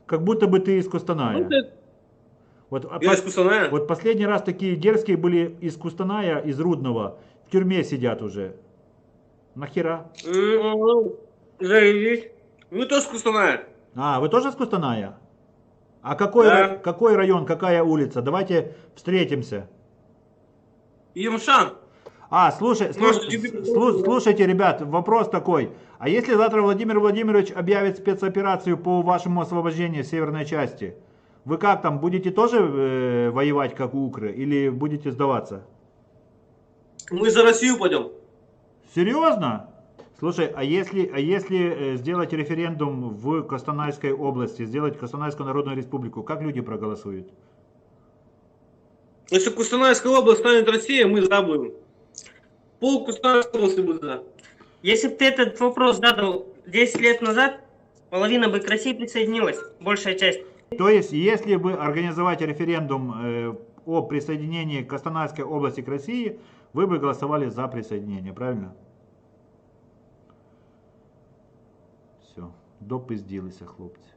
Как будто бы ты из Ну, Кустаная. ты, Вот, я из Кустаная. вот последний раз такие дерзкие были из Кустаная, из Рудного. В тюрьме сидят уже. Нахера? Заявись. Мы тоже из Кустаная. А, вы тоже из Кустаная? А какой, Да. какой район, какая улица? Давайте встретимся. Юмшан. А, Может, тебе... слушайте, ребят, вопрос такой. А если завтра Владимир Владимирович объявит спецоперацию по вашему освобождению северной части, вы как там, будете тоже воевать, как укры, или будете сдаваться? Мы за Россию пойдем. Серьезно? Слушай, а если сделать референдум в Костанайской области, сделать Костанайскую Народную Республику, как люди проголосуют? Если Кустанайская область станет Россией, мы за будем. Пол Кустанайской области будет за. Если бы ты этот вопрос задал 10 лет назад, половина бы к России присоединилась, большая часть. То есть, если бы организовать референдум о присоединении Костанайской области к России, вы бы голосовали за присоединение, правильно? Все, допиздилися, хлопці.